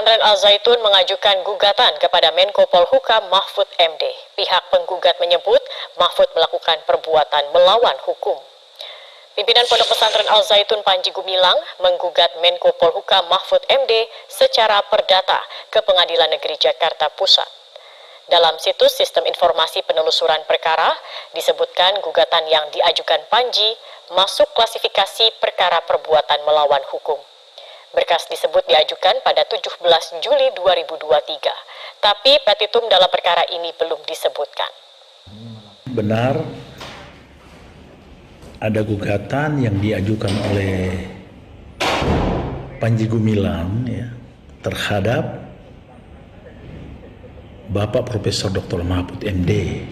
Pesantren Al Zaitun mengajukan gugatan kepada Menko Polhukam Mahfud MD. Pihak penggugat menyebut Mahfud melakukan perbuatan melawan hukum. Pimpinan Pondok Pesantren Al Zaitun Panji Gumilang menggugat Menko Polhukam Mahfud MD secara perdata ke Pengadilan Negeri Jakarta Pusat. Dalam situs Sistem Informasi Penelusuran Perkara, disebutkan gugatan yang diajukan Panji masuk klasifikasi perkara perbuatan melawan hukum. Berkas disebut diajukan pada 17 Juli 2023, tapi petitum dalam perkara ini belum disebutkan. Benar, ada gugatan yang diajukan oleh Panji Gumilang terhadap Bapak Profesor Dr. Mahfud MD.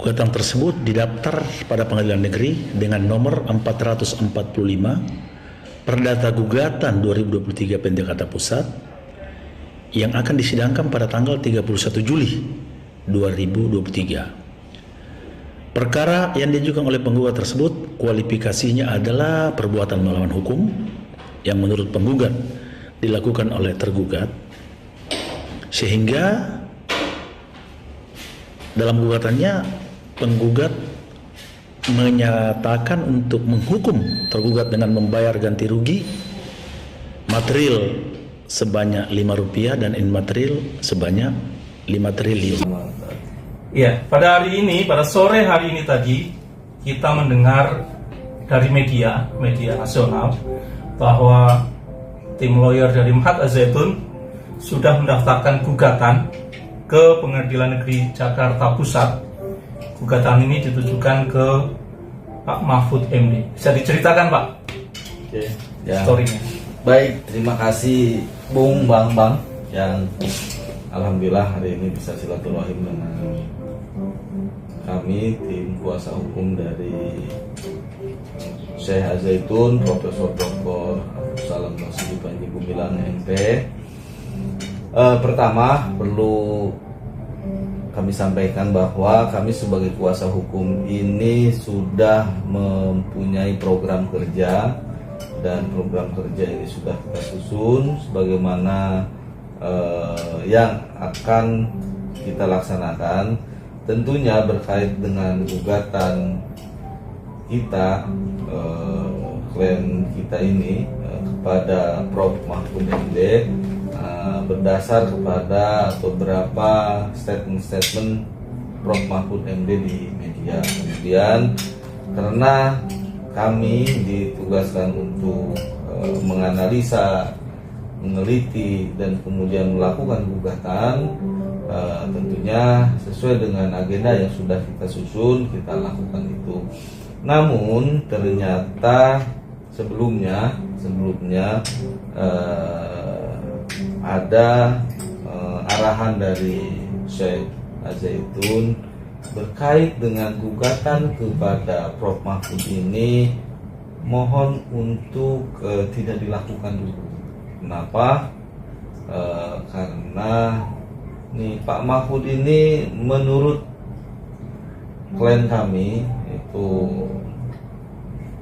Gugatan tersebut didaftar pada Pengadilan Negeri dengan nomor 445 Perdata Gugatan 2023 Jakarta Pusat yang akan disidangkan pada tanggal 31 Juli 2023. Perkara yang diajukan oleh penggugat tersebut kualifikasinya adalah perbuatan melawan hukum yang menurut penggugat dilakukan oleh tergugat, sehingga dalam gugatannya penggugat menyatakan untuk menghukum tergugat dengan membayar ganti rugi material sebanyak Rp5 dan immaterial sebanyak 5 triliun. Ya, pada hari ini, pada sore hari ini tadi, kita mendengar dari media nasional bahwa tim lawyer dari Mahad Al Zaitun sudah mendaftarkan gugatan ke Pengadilan Negeri Jakarta Pusat. Gugatan ini ditujukan ke Pak Mahfud MD. Bisa diceritakan, Pak? Oke, ya. Story-nya. Baik, terima kasih Bung Bang yang alhamdulillah hari ini bisa silaturahim dengan kami tim kuasa hukum dari Syekh Al Zaitun Profesor Dr. Abdus Salam Nasibi Panji Gumilang MP. Pertama perlu kami sampaikan bahwa kami sebagai kuasa hukum ini sudah mempunyai program kerja, dan program kerja ini sudah kita susun sebagaimana yang akan kita laksanakan. Tentunya berkait dengan gugatan kita, klien kita ini kepada Prof. Mahfud MD berdasar kepada beberapa statement Prof. Mahfud MD di media. Kemudian karena kami ditugaskan untuk menganalisa, meneliti, dan kemudian melakukan gugatan, tentunya sesuai dengan agenda yang sudah kita susun, kita lakukan itu. Namun ternyata sebelumnya ada arahan dari Syekh Al Zaitun berkait dengan gugatan kepada Prof. Mahfud ini, mohon untuk tidak dilakukan dulu. Kenapa? Karena Pak Mahfud ini menurut klien kami itu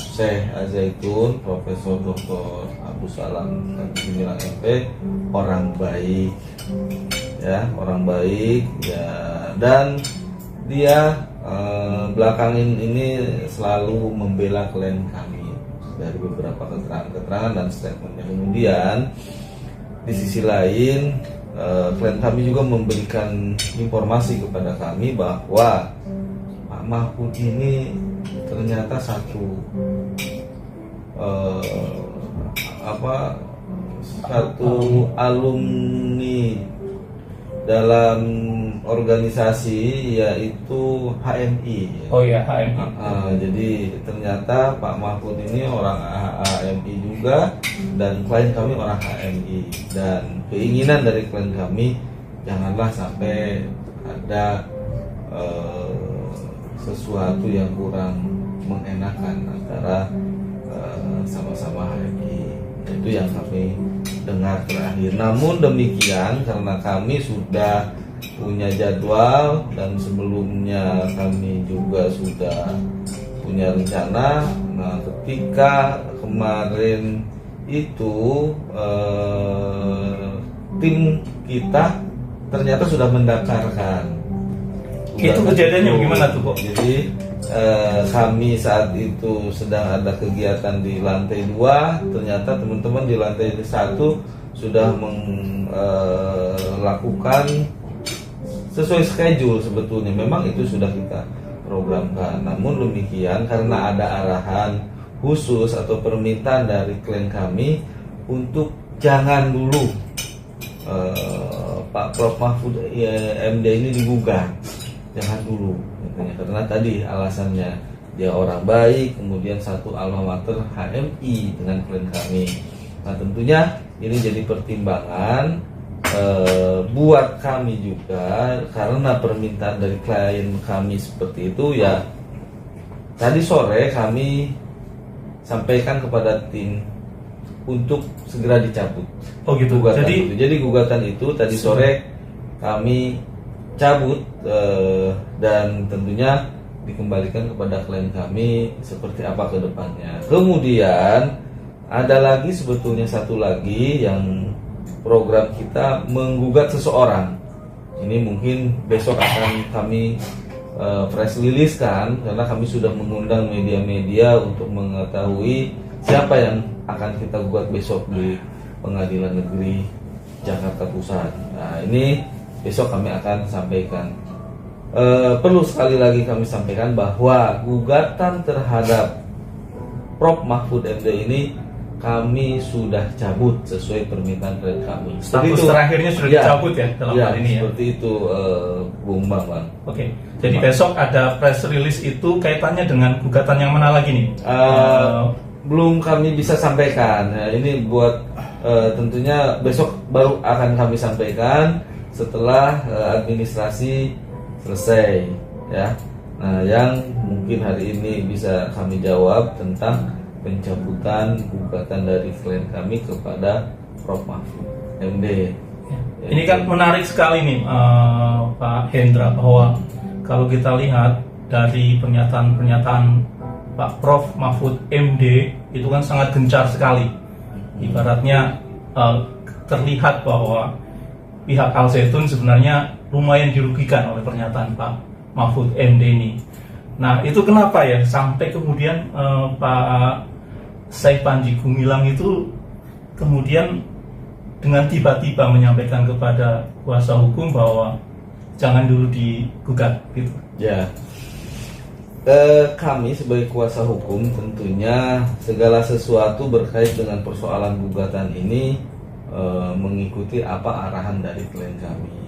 Syekh Al Zaitun Profesor Dr. Abdus Salam Gumilang MP orang baik, dan dia belakangan ini selalu membela klien kami dari beberapa keterangan dan statementnya. Kemudian di sisi lain klien kami juga memberikan informasi kepada kami bahwa Pak Mahfud ini ternyata satu alumni dalam organisasi yaitu HMI. Oh ya, HMI. Jadi ternyata Pak Mahfud ini orang HMI juga, dan klien kami orang HMI, dan keinginan dari klien kami janganlah sampai ada sesuatu yang kurang mengenakan antara sama-sama HMI. Itu yang kami dengar terakhir. Namun demikian, karena kami sudah punya jadwal dan sebelumnya kami juga sudah punya rencana. Nah, ketika kemarin itu tim kita ternyata sudah mendaftarkan. Itu kejadiannya bagaimana tuh kok? Jadi kami saat itu sedang ada kegiatan di lantai 2, ternyata teman-teman di lantai 1 sudah melakukan sesuai schedule sebetulnya. Memang itu sudah kita programkan. Namun demikian karena ada arahan khusus atau permintaan dari klien kami untuk jangan dulu Pak Prof Mahfud MD ini digugat, jangan dulu katanya. Karena tadi alasannya dia orang baik, kemudian satu alma mater HMI dengan klien kami. Nah tentunya ini jadi pertimbangan buat kami juga, karena permintaan dari klien kami seperti itu ya. Tadi sore kami sampaikan kepada tim untuk segera dicabut. Oh gitu. Gugatan jadi gugatan itu tadi sore kami cabut dan tentunya dikembalikan kepada klien kami seperti apa ke depannya. Kemudian ada lagi sebetulnya satu lagi yang program kita menggugat seseorang. Ini mungkin besok akan kami press release kan, karena kami sudah mengundang media-media untuk mengetahui siapa yang akan kita gugat besok di Pengadilan Negeri Jakarta Pusat. Nah ini besok kami akan sampaikan. Perlu sekali lagi kami sampaikan bahwa gugatan terhadap Prof Mahfud MD ini kami sudah cabut sesuai permintaan klien kami. Status terakhirnya sudah dicabut ya dalam hal ini ya. Seperti itu, Bung Bambang. Oke. Jadi besok ada press release itu kaitannya dengan gugatan yang mana lagi nih? Belum kami bisa sampaikan. Nah, ini buat tentunya besok baru akan kami sampaikan setelah administrasi selesai ya. Nah, yang mungkin hari ini bisa kami jawab tentang pencabutan gugatan dari klien kami kepada Prof Mahfud MD. Ya. Ini kan menarik sekali nih Pak Hendra, bahwa kalau kita lihat dari pernyataan-pernyataan Pak Prof Mahfud MD itu kan sangat gencar sekali. Ibaratnya terlihat bahwa pihak Al Zaitun sebenarnya lumayan dirugikan oleh pernyataan Pak Mahfud MD ini. Nah itu kenapa ya sampai kemudian Pak Syekh Panji Gumilang itu kemudian dengan tiba-tiba menyampaikan kepada kuasa hukum bahwa jangan dulu digugat gitu. Ya, kami sebagai kuasa hukum tentunya segala sesuatu berkait dengan persoalan gugatan ini mengikuti apa arahan dari klien kami.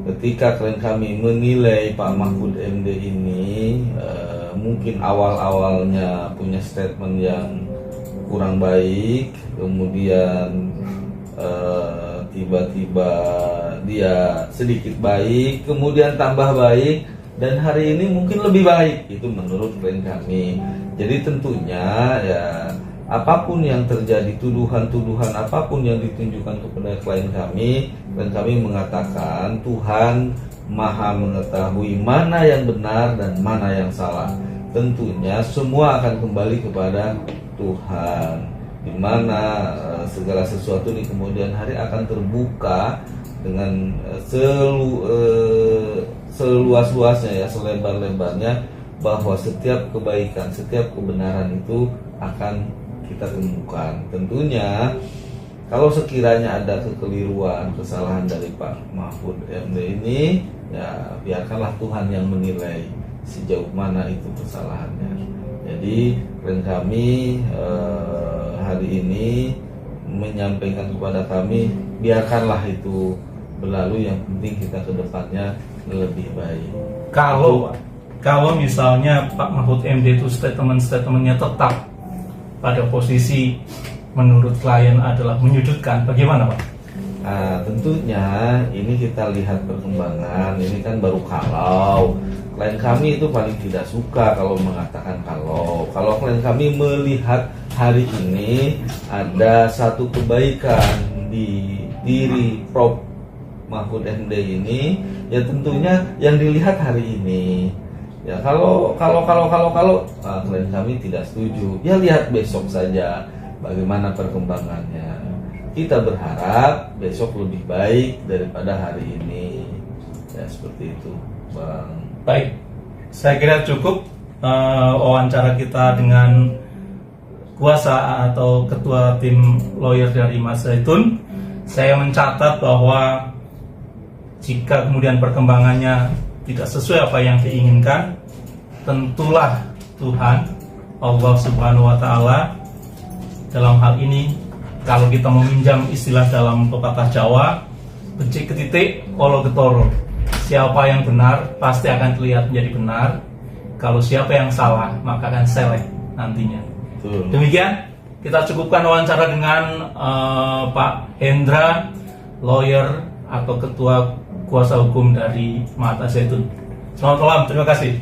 Ketika klien kami menilai Pak Mahfud MD ini mungkin awal-awalnya punya statement yang kurang baik, kemudian tiba-tiba dia sedikit baik, kemudian tambah baik, dan hari ini mungkin lebih baik, itu menurut klien kami. Jadi tentunya ya apapun yang terjadi, tuduhan-tuduhan apapun yang ditunjukkan kepada klien kami mengatakan Tuhan Maha mengetahui mana yang benar dan mana yang salah. Tentunya semua akan kembali kepada Tuhan, di mana segala sesuatu di kemudian hari akan terbuka dengan seluas-luasnya ya, selebar-lebarnya, bahwa setiap kebaikan, setiap kebenaran itu akan kita temukan. Tentunya kalau sekiranya ada kekeliruan, kesalahan dari Pak Mahfud MD ini, ya biarkanlah Tuhan yang menilai sejauh mana itu kesalahannya. Jadi klien kami hari ini menyampaikan kepada kami, biarkanlah itu berlalu, yang penting kita ke depannya lebih baik. Kalau misalnya Pak Mahfud MD itu statement-statementnya tetap pada posisi menurut klien adalah menyudutkan, bagaimana Pak? Nah, tentunya ini kita lihat perkembangan. Ini kan baru kalau klien kami itu paling tidak suka kalau mengatakan kalau klien kami melihat hari ini ada satu kebaikan di diri Prof Mahfud MD ini, ya tentunya yang dilihat hari ini. Ya kalau klien kami tidak setuju, ya lihat besok saja bagaimana perkembangannya. kita berharap besok lebih baik daripada hari ini. Ya seperti itu, Bang. Baik, saya kira cukup wawancara kita dengan kuasa atau ketua tim lawyer dari Mas Zaitun. Saya mencatat bahwa jika kemudian perkembangannya tidak sesuai apa yang diinginkan, tentulah Tuhan Allah Subhanahu wa Ta'ala dalam hal ini, kalau kita meminjam istilah dalam pepatah Jawa, becik ketitik olo ketoro. Siapa yang benar pasti akan terlihat menjadi benar. Kalau siapa yang salah maka akan selek nantinya. Betul. Demikian kita cukupkan wawancara dengan Pak Hendra, lawyer atau ketua kuasa hukum dari Mahat Az Zaitun. Selamat malam, terima kasih.